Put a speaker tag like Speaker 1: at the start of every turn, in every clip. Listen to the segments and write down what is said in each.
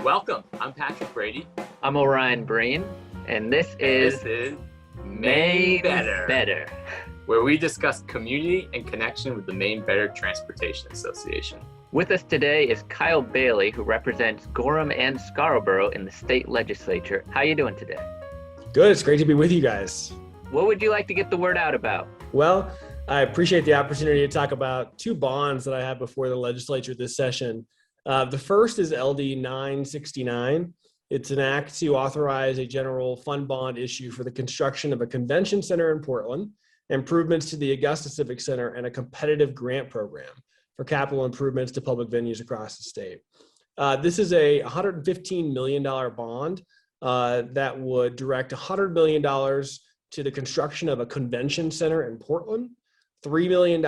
Speaker 1: welcome. I'm Patrick Brady.
Speaker 2: I'm Orion Breen, and this is
Speaker 1: Maine Better,
Speaker 2: Better,
Speaker 1: where we discuss community and connection with the Maine Better Transportation Association.
Speaker 2: With us today is Kyle Bailey, who represents Gorham and Scarborough in the state legislature. How are you doing today?
Speaker 3: Good. It's great to be with you guys.
Speaker 2: What would you like to get the word out about?
Speaker 3: Well, I appreciate the opportunity to talk about two bonds that I have before the legislature this session. The first is LD 969. It's an act to authorize a general fund bond issue for the construction of a convention center in Portland, improvements to the Augusta Civic Center, and a competitive grant program for capital improvements to public venues across the state. This is a $115 million bond that would direct $100 million to the construction of a convention center in Portland, $3 million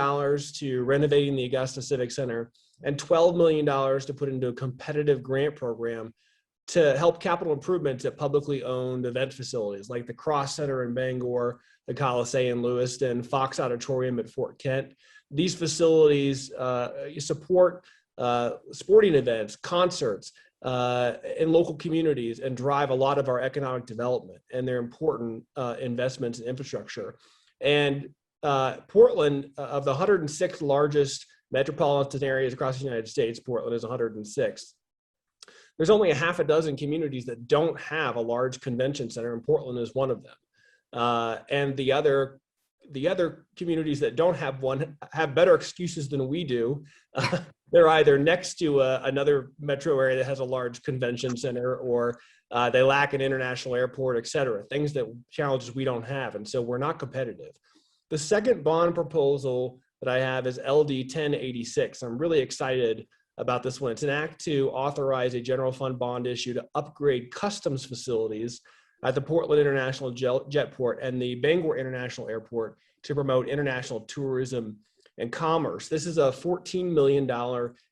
Speaker 3: to renovating the Augusta Civic Center, and $12 million to put into a competitive grant program to help capital improvements at publicly owned event facilities like the Cross Center in Bangor, the Coliseum in Lewiston, Fox Auditorium at Fort Kent. These facilities support sporting events, concerts in local communities, and drive a lot of our economic development, and they're important investments in infrastructure. And Portland, of the 106 largest metropolitan areas across the United States, Portland is 106th. There's only a half a dozen communities that don't have a large convention center, and Portland is one of them. And the other communities that don't have one have better excuses than we do. They're either next to another metro area that has a large convention center, or they lack an international airport, et cetera, challenges we don't have. And so we're not competitive. The second bond proposal that I have is LD 1086. I'm really excited about this one. It's an act to authorize a general fund bond issue to upgrade customs facilities at the Portland International Jetport and the Bangor International Airport to promote international tourism and commerce. This is a $14 million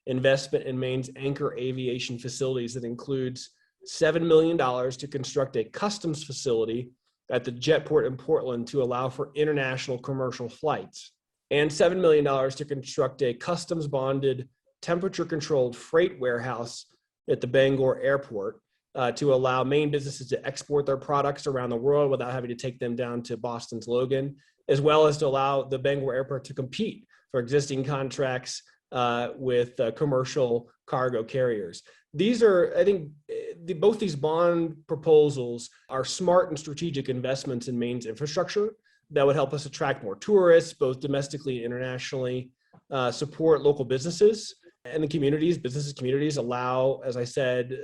Speaker 3: investment in Maine's anchor aviation facilities that includes $7 million to construct a customs facility at the Jetport in Portland to allow for international commercial flights, and $7 million to construct a customs bonded, temperature controlled freight warehouse at the Bangor Airport to allow Maine businesses to export their products around the world without having to take them down to Boston's Logan, as well as to allow the Bangor Airport to compete for existing contracts with commercial cargo carriers. These are, I think, both these bond proposals are smart and strategic investments in Maine's infrastructure that would help us attract more tourists, both domestically and internationally, support local businesses and the communities. Communities allow, as I said,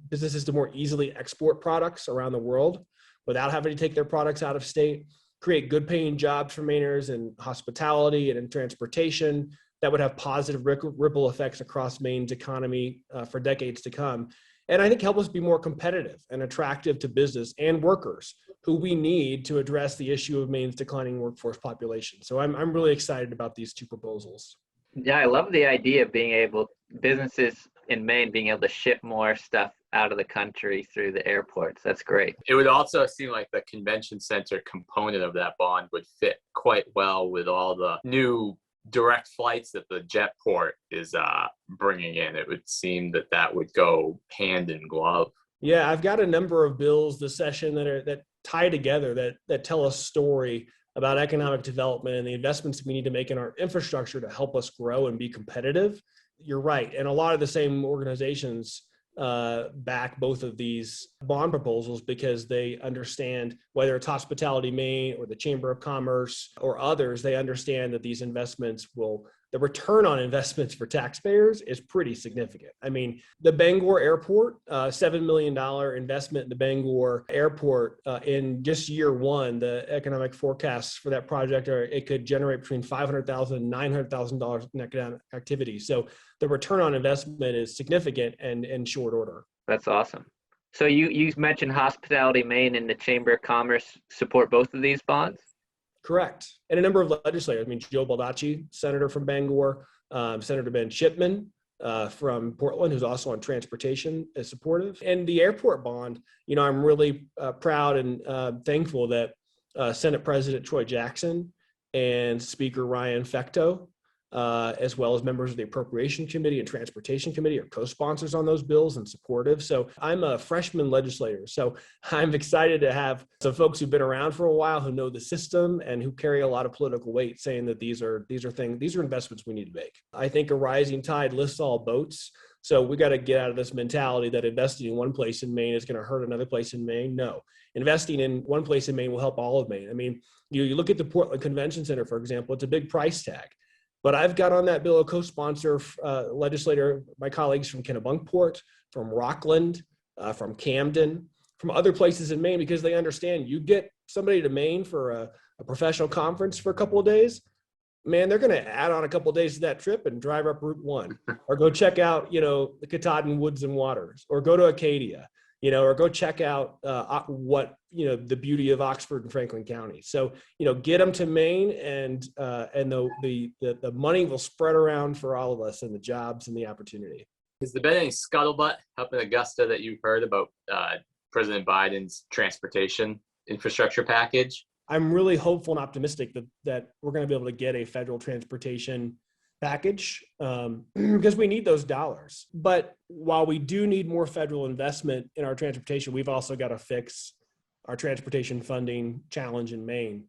Speaker 3: businesses to more easily export products around the world without having to take their products out of state, create good paying jobs for Mainers in hospitality and in transportation that would have positive ripple effects across Maine's economy for decades to come. And I think help us be more competitive and attractive to business and workers who we need to address the issue of Maine's declining workforce population. So I'm really excited about these two proposals.
Speaker 2: Yeah, I love the idea of businesses in Maine being able to ship more stuff out of the country through the airports. That's great.
Speaker 1: It would also seem like the convention center component of that bond would fit quite well with all the new direct flights that the Jetport is bringing in. It would seem that would go hand in glove.
Speaker 3: Yeah, I've got a number of bills this session that tie together, that tell a story about economic development and the investments we need to make in our infrastructure to help us grow and be competitive. You're right. And a lot of the same organizations back both of these bond proposals because they understand, whether it's Hospitality Maine or the Chamber of Commerce or others, they understand that these investments the return on investments for taxpayers is pretty significant. I mean, the Bangor Airport, $7 million investment in the Bangor Airport in just year one, the economic forecasts for that project it could generate between $500,000 and $900,000 in economic activity. So the return on investment is significant and in short order.
Speaker 2: That's awesome. So you mentioned Hospitality Maine and the Chamber of Commerce support both of these bonds?
Speaker 3: Correct. And a number of legislators. I mean, Joe Baldacci, senator from Bangor, Senator Ben Shipman from Portland, who's also on transportation, is supportive. And the airport bond, I'm really proud and thankful that Senate President Troy Jackson and Speaker Ryan Fecteau as well as members of the Appropriation Committee and Transportation Committee are co-sponsors on those bills and supportive. So I'm a freshman legislator. So I'm excited to have some folks who've been around for a while, who know the system and who carry a lot of political weight, saying that these are investments we need to make. I think a rising tide lifts all boats. So we got to get out of this mentality that investing in one place in Maine is going to hurt another place in Maine. No, investing in one place in Maine will help all of Maine. I mean, you look at the Portland Convention Center, for example, it's a big price tag. But I've got on that bill a co-sponsor legislator, my colleagues from Kennebunkport, from Rockland, from Camden, from other places in Maine, because they understand you get somebody to Maine for a professional conference for a couple of days, man, they're going to add on a couple of days to that trip and drive up Route 1 or go check out, the Katahdin Woods and Waters, or go to Acadia, or go check out what, the beauty of Oxford and Franklin County. So, get them to Maine, and the money will spread around for all of us, and the jobs and the opportunity.
Speaker 1: Has there been any scuttlebutt up in Augusta that you've heard about President Biden's transportation infrastructure package?
Speaker 3: I'm really hopeful and optimistic that we're going to be able to get a federal transportation package because we need those dollars. But while we do need more federal investment in our transportation, we've also got to fix our transportation funding challenge in Maine.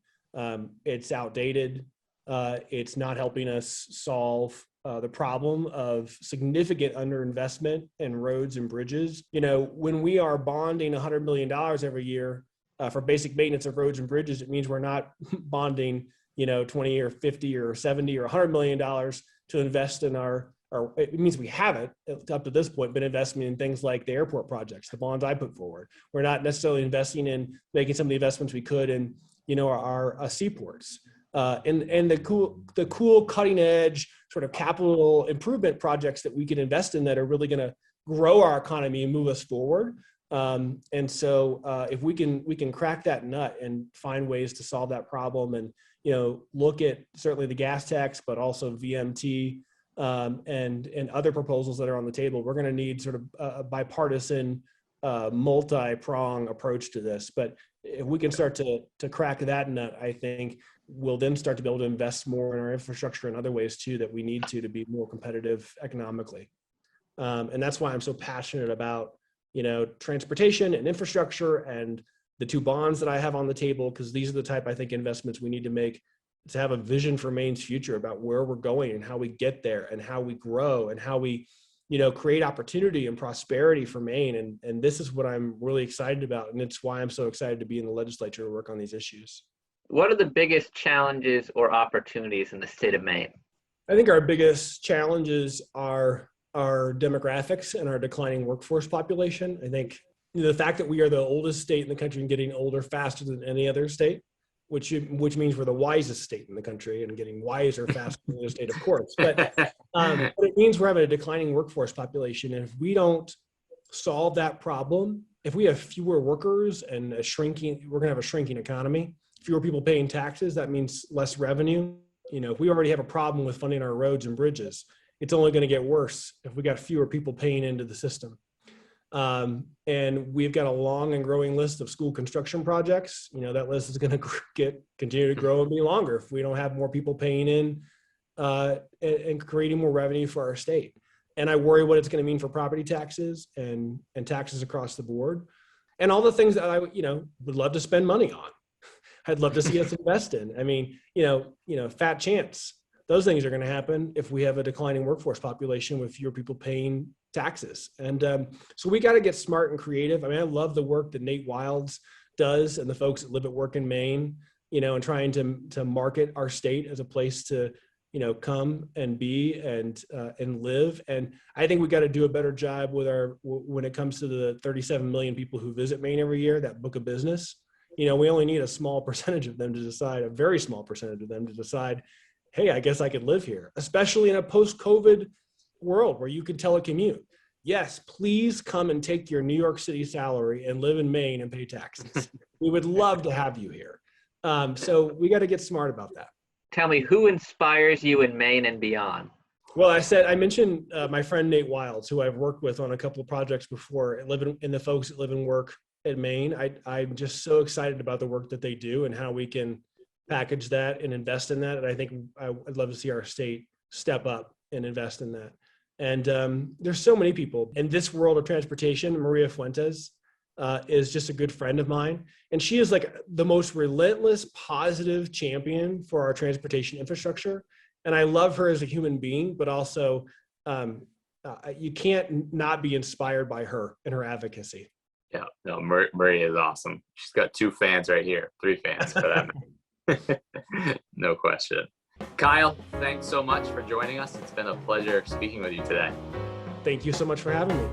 Speaker 3: It's outdated. It's not helping us solve the problem of significant underinvestment in roads and bridges. When we are bonding $100 million every year for basic maintenance of roads and bridges, it means we're not bonding, 20 or 50 or 70 or $100 million to invest in it means we haven't up to this point been investing in things like the airport projects, the bonds I put forward. We're not necessarily investing in making some of the investments we could in, our seaports. And the cool cutting edge sort of capital improvement projects that we can invest in that are really going to grow our economy and move us forward. And so if we can crack that nut and find ways to solve that problem, and look at certainly the gas tax, but also VMT and other proposals that are on the table, we're going to need sort of a bipartisan multi-prong approach to this. But if we can start to crack that nut, I think we'll then start to be able to invest more in our infrastructure and other ways too that we need to be more competitive economically. And that's why I'm so passionate about transportation and infrastructure and the two bonds that I have on the table, because these are the type, I think, investments we need to make to have a vision for Maine's future about where we're going and how we get there and how we grow and how we, create opportunity and prosperity for Maine. And this is what I'm really excited about. And it's why I'm so excited to be in the legislature to work on these issues.
Speaker 2: What are the biggest challenges or opportunities in the state of Maine?
Speaker 3: I think our biggest challenges are our demographics and our declining workforce population. I think the fact that we are the oldest state in the country and getting older faster than any other state, which means we're the wisest state in the country and getting wiser faster than the other state, of course. But it means we're having a declining workforce population. And if we don't solve that problem, if we have fewer workers and we're going to have a shrinking economy, fewer people paying taxes, that means less revenue. If we already have a problem with funding our roads and bridges, it's only going to get worse if we got fewer people paying into the system. And we've got a long and growing list of school construction projects. That list is going to continue to grow and be longer if we don't have more people paying in and creating more revenue for our state. And I worry what it's going to mean for property taxes and taxes across the board, and all the things that I would love to spend money on. I'd love to see us invest in. I mean, fat chance. Those things are going to happen if we have a declining workforce population with fewer people paying taxes. And so we got to get smart and creative. I mean, I love the work that Nate Wilds does and the folks that live at work in Maine, and trying to market our state as a place to, come and be and live. And I think we got to do a better job when it comes to the 37 million people who visit Maine every year, that book of business. We only need a small percentage of them to decide, a very small percentage of them to decide, hey, I guess I could live here, especially in a post-COVID world where you can telecommute. Yes, please come and take your New York City salary and live in Maine and pay taxes. We would love to have you here. So we got to get smart about that.
Speaker 2: Tell me, who inspires you in Maine and beyond?
Speaker 3: Well, I mentioned my friend Nate Wilds, who I've worked with on a couple of projects before, and the folks that live and work at Maine. I'm just so excited about the work that they do and how we can package that and invest in that. And I think I'd love to see our state step up and invest in that. And there's so many people in this world of transportation. Maria Fuentes is just a good friend of mine. And she is like the most relentless, positive champion for our transportation infrastructure. And I love her as a human being, but also you can't not be inspired by her and her advocacy.
Speaker 1: Yeah, no, Maria is awesome. She's got 2 fans right here, 3 fans for that. No question. Kyle, thanks so much for joining us. It's been a pleasure speaking with you today.
Speaker 3: Thank you so much for having me.